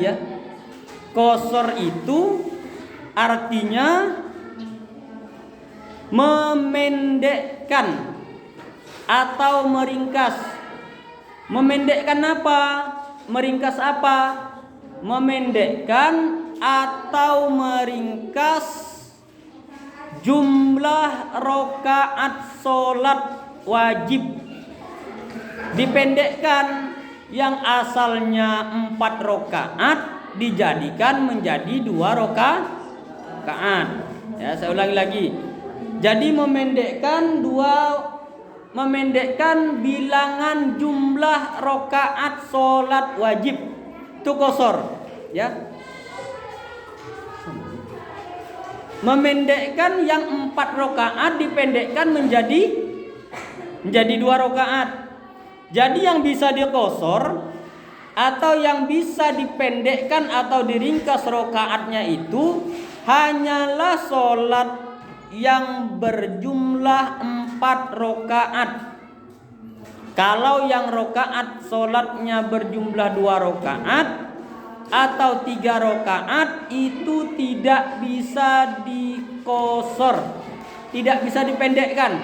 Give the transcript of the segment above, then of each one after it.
Ya, qasar itu artinya memendekkan atau meringkas. Memendekkan apa? Meringkas apa? Memendekkan atau meringkas jumlah rakaat sholat wajib. Dipendekkan, yang asalnya 4 rakaat dijadikan menjadi 2 rakaat. Ya, saya ulangi lagi. Jadi memendekkan bilangan jumlah rakaat sholat wajib itu qasar, ya. Memendekkan yang 4 rakaat dipendekkan menjadi 2 rakaat. Jadi yang bisa diqasar atau yang bisa dipendekkan atau diringkas rakaatnya itu hanyalah sholat yang berjumlah 4 rakaat. Kalau yang rakaat sholatnya berjumlah 2 rakaat atau 3 rakaat itu tidak bisa diqasar, tidak bisa dipendekkan,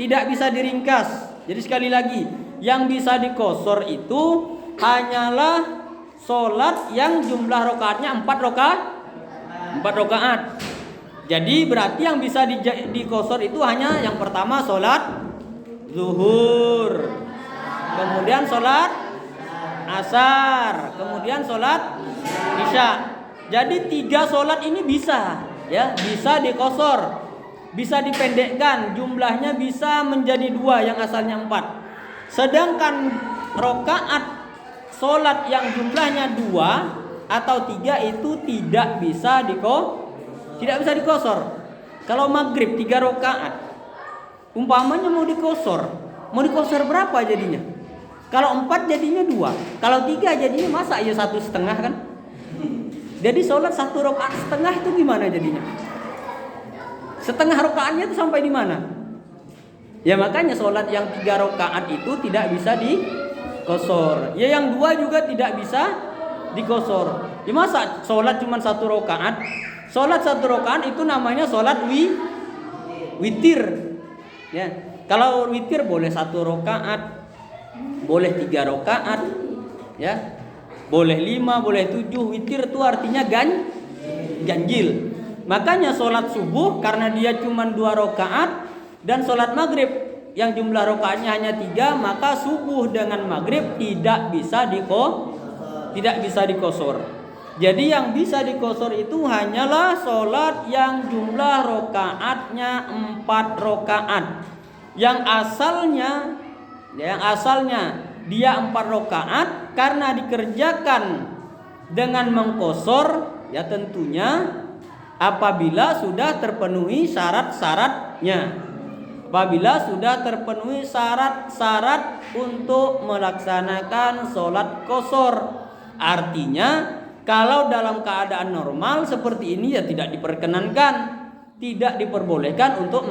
tidak bisa diringkas. Jadi sekali lagi, yang bisa diqasar itu hanyalah sholat yang jumlah rakaatnya 4 rakaat. Jadi berarti yang bisa diqasar itu hanya yang pertama sholat zuhur, kemudian sholat asar, kemudian sholat isya. Jadi 3 sholat ini bisa, ya, bisa diqasar, bisa dipendekkan, jumlahnya bisa menjadi 2 yang asalnya 4. Sedangkan rakaat sholat yang jumlahnya 2 atau 3 itu tidak bisa diqasar. Kalau maghrib 3 rakaat, umpamanya mau diqasar berapa jadinya? Kalau 4 jadinya 2, kalau 3 jadinya masa ya 1,5 kan? Jadi sholat 1 rakaat setengah itu gimana jadinya? Setengah rakaatnya itu sampai di mana? Ya makanya sholat yang 3 rakaat itu tidak bisa diqasar. Ya yang 2 juga tidak bisa diqasar. Ya masa sholat cuma 1 rakaat? Sholat 1 rakaat itu namanya sholat witir. Ya, kalau witir boleh 1 rakaat, boleh 3 rakaat, ya, boleh 5, boleh 7. Witir itu artinya ganjil. Makanya sholat subuh karena dia cuma 2 rakaat dan sholat maghrib yang jumlah rakaatnya hanya 3, maka subuh dengan maghrib tidak bisa diqasar. Jadi yang bisa diqasar itu hanyalah sholat yang jumlah rakaatnya 4 rakaat. Yang asalnya dia 4 rakaat karena dikerjakan dengan mengqasar, ya tentunya apabila sudah terpenuhi syarat-syaratnya. Apabila sudah terpenuhi syarat-syarat untuk melaksanakan sholat qasar. Artinya kalau dalam keadaan normal seperti ini ya tidak diperkenankan, tidak diperbolehkan untuk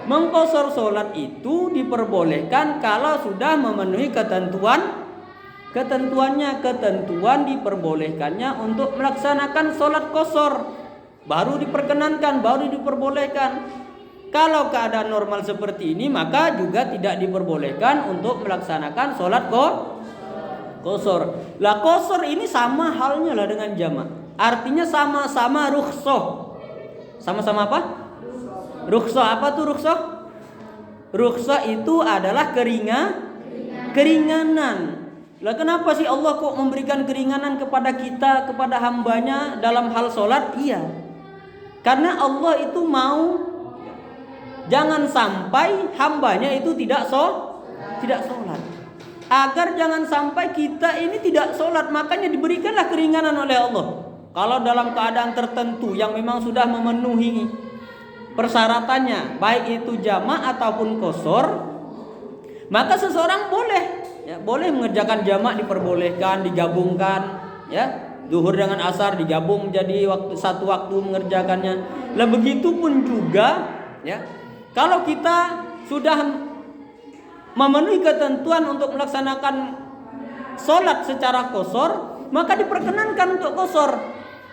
mengqasar sholat itu diperbolehkan kalau sudah memenuhi ketentuan diperbolehkannya untuk melaksanakan sholat qasar, baru diperkenankan, baru diperbolehkan. Kalau keadaan normal seperti ini maka juga tidak diperbolehkan untuk melaksanakan sholat qasar. Lah qasar ini sama halnya lah dengan jamak. Artinya sama-sama rukhsah. Sama-sama apa? Rukhsah. Apa tuh rukhsah? Rukhsah itu adalah keringanan. Lah kenapa sih Allah kok memberikan keringanan kepada kita, kepada hambanya dalam hal sholat? Iya, karena Allah itu mau jangan sampai hambanya itu tidak sholat. Agar jangan sampai kita ini tidak sholat, makanya diberikanlah keringanan oleh Allah. Kalau dalam keadaan tertentu yang memang sudah memenuhi persyaratannya, baik itu jamak ataupun qasar, maka seseorang boleh mengerjakan jamak, diperbolehkan, digabungkan, ya, zuhur dengan asar digabung menjadi satu waktu mengerjakannya. Lah begitupun juga, ya, kalau kita sudah memenuhi ketentuan untuk melaksanakan sholat secara qasar, maka diperkenankan untuk qasar.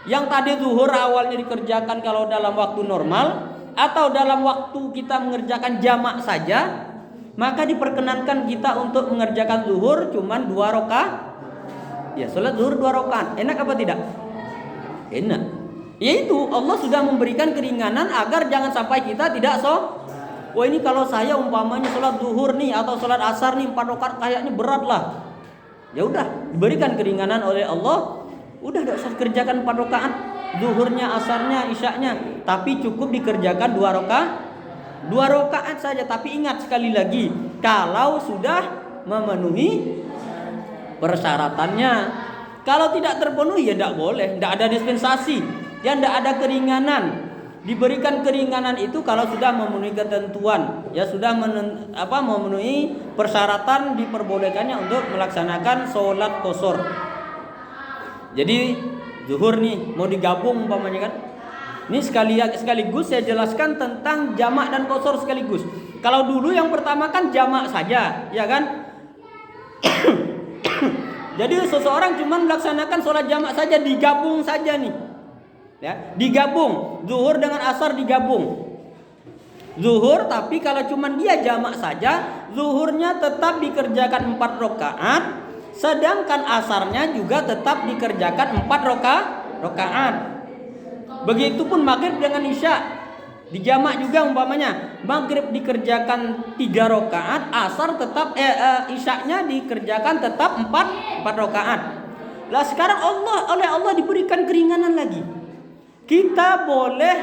Yang tadi zuhur awalnya dikerjakan kalau dalam waktu normal atau dalam waktu kita mengerjakan jamak saja, maka diperkenankan kita untuk mengerjakan zuhur cuman 2 rakaat. Ya, salat zuhur 2 rakaat. Enak apa tidak? Enak. Yaitu Allah sudah memberikan keringanan agar jangan sampai kita tidak wah ini kalau saya umpamanya salat zuhur nih atau salat asar nih 4 rakaat kayaknya berat lah. Ya udah, diberikan keringanan oleh Allah. Udah enggak usah kerjakan 4 rakaat. Zuhurnya, asarnya, isyaknya, tapi cukup dikerjakan 2 rakaat. 2 rakaat saja, tapi ingat sekali lagi, kalau sudah memenuhi persyaratannya. Kalau tidak terpenuhi ya tidak boleh, tidak ada dispensasi, ya tidak ada keringanan. Diberikan keringanan itu kalau sudah memenuhi ketentuan, ya sudah memenuhi persyaratan diperbolehkannya untuk melaksanakan sholat qasar. Jadi zuhur nih mau digabung umpamanya kan. Ini sekaligus saya jelaskan tentang jamak dan qasar sekaligus. Kalau dulu yang pertama kan jamak saja, ya kan? Jadi seseorang cuma melaksanakan sholat jamak saja, digabung saja nih. Ya, digabung. Zuhur dengan asar digabung. Zuhur tapi kalau cuma dia jamak saja, zuhurnya tetap dikerjakan 4 rakaat, sedangkan asarnya juga tetap dikerjakan 4 rakaat. Begitupun maghrib dengan isya. Dijamak juga umpamanya maghrib dikerjakan 3 rakaat, asar tetap isyaknya dikerjakan tetap 4 rakaat. Lah sekarang oleh Allah diberikan keringanan lagi. Kita boleh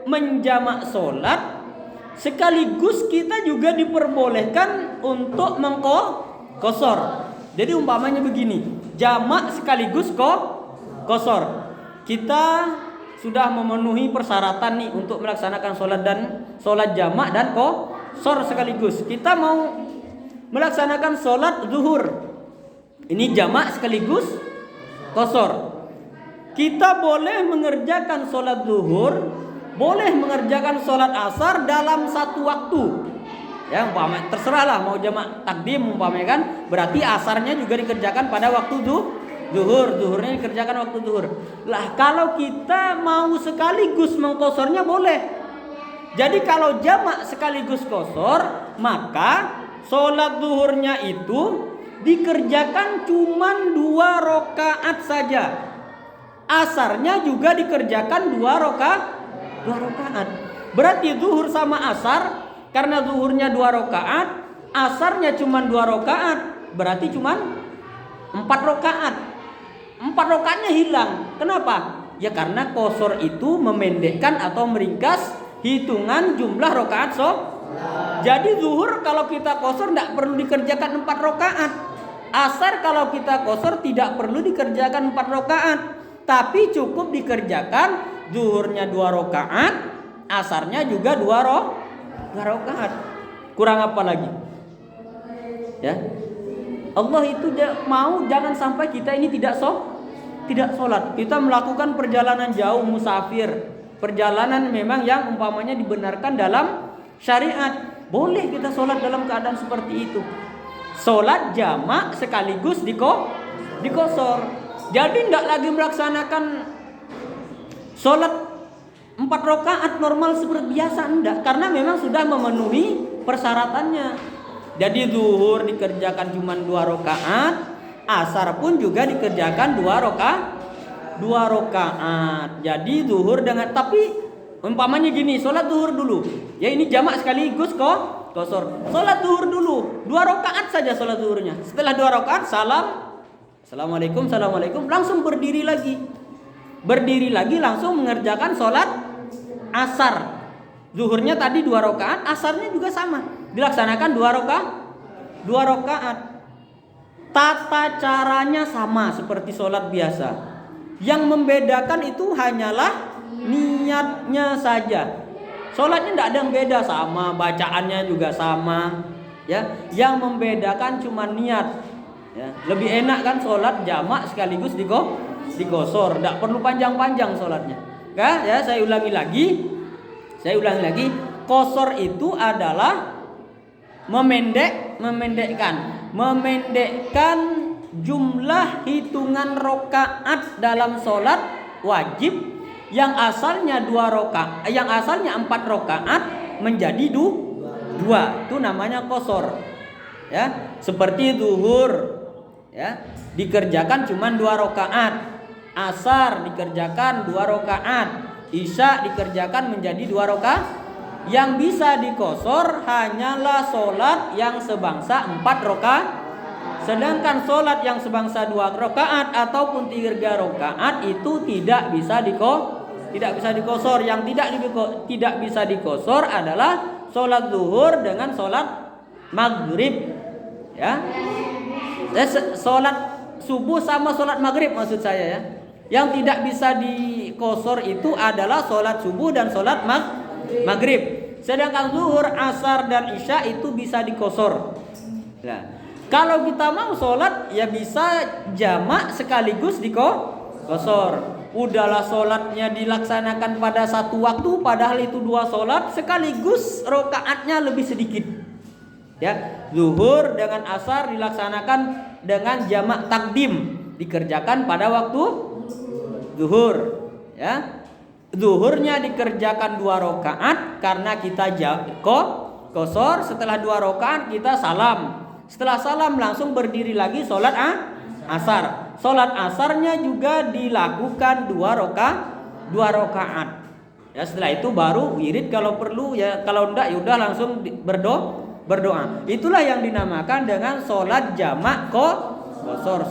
menjamak sholat sekaligus kita juga diperbolehkan untuk qasar. Jadi umpamanya begini, jamak sekaligus qasar. Kita sudah memenuhi persyaratan nih untuk melaksanakan sholat jamak dan qasar sekaligus. Kita mau melaksanakan sholat zuhur, ini jamak sekaligus qasar. Kita boleh mengerjakan sholat zuhur, boleh mengerjakan sholat asar dalam satu waktu. Ya umpamanya terserahlah mau jamak takdim umpamanya kan, berarti asarnya juga dikerjakan pada waktu zuhurnya dikerjakan waktu zuhur. Lah kalau kita mau sekaligus mengqasarnya boleh. Jadi kalau jamak sekaligus qasar, maka sholat zuhurnya itu dikerjakan cuman 2 rakaat saja. Asarnya juga dikerjakan 2 rakaat. Berarti zuhur sama asar, karena zuhurnya 2 rakaat, asarnya cuman 2 rakaat, berarti cuman 4 rakaat. 4 rakaatnya hilang. Kenapa? Ya karena qasar itu memendekkan atau meringkas hitungan jumlah rakaat Jadi zuhur kalau kita qasar tidak perlu dikerjakan 4 rakaat. Asar kalau kita qasar tidak perlu dikerjakan 4 rakaat, tapi cukup dikerjakan zuhurnya 2 rakaat, asarnya juga 2 rakaat. Kurang apa lagi? Ya. Allah itu mau jangan sampai kita ini tidak sholat. Kita melakukan perjalanan jauh, musafir, perjalanan memang yang umpamanya dibenarkan dalam syariat. Boleh kita sholat dalam keadaan seperti itu. Sholat jamak sekaligus qasar. Jadi tidak lagi melaksanakan sholat 4 rakaat normal seperti biasa, enggak, karena memang sudah memenuhi persyaratannya. Jadi zuhur dikerjakan cuma 2 rakaat, asar pun juga dikerjakan 2 rakaat. Jadi zuhur dengan, tapi umpamanya gini, sholat zuhur dulu. Ya ini jamak sekaligus qasar. Sholat zuhur dulu, 2 rakaat saja sholat zuhurnya. Setelah 2 rakaat Assalamualaikum, langsung berdiri lagi langsung mengerjakan sholat asar. Zuhurnya tadi 2 rakaat, asarnya juga sama, dilaksanakan 2 rakaat. Tata caranya sama seperti sholat biasa. Yang membedakan itu hanyalah niatnya saja. Sholatnya tidak ada yang beda, sama, bacaannya juga sama. Ya, yang membedakan cuma niat. Ya, lebih enak kan sholat jamak sekaligus qasar, tidak perlu panjang-panjang sholatnya. Ya, saya ulangi lagi. Qasar itu adalah memendekkan jumlah hitungan rokaat dalam sholat wajib yang asalnya 4 rokaat menjadi 2. Itu namanya qasar. Ya, seperti zuhur ya, dikerjakan cuma 2 rokaat, asar dikerjakan 2 rokaat, isya dikerjakan menjadi 2 rokaat. Yang bisa dikosor hanyalah sholat yang sebangsa 4 rokaat. Sedangkan sholat yang sebangsa 2 rokaat ataupun 3 rokaat itu tidak bisa dikosor. Yang tidak bisa dikosor adalah sholat zuhur dengan sholat maghrib. Ya, sholat subuh sama sholat maghrib maksud saya ya. Yang tidak bisa dikosor itu adalah sholat subuh dan sholat maghrib. Sedangkan zuhur, asar dan isya itu bisa dikosor. Nah, kalau kita mau sholat ya bisa jamak sekaligus dikosor. Udahlah sholatnya dilaksanakan pada satu waktu, padahal itu 2 sholat sekaligus rokaatnya lebih sedikit. Ya, zuhur dengan asar dilaksanakan dengan jamak takdim, dikerjakan pada waktu zuhur. Ya, zuhurnya dikerjakan 2 rokaat karena kita kosor. Setelah 2 rokaat kita salam. Setelah salam langsung berdiri lagi sholat asar. Sholat asarnya juga dilakukan 2 rokaat. Ya, setelah itu baru wirid kalau perlu ya, kalau enggak ya udah langsung berdoa. Itulah yang dinamakan dengan sholat jamak qasar.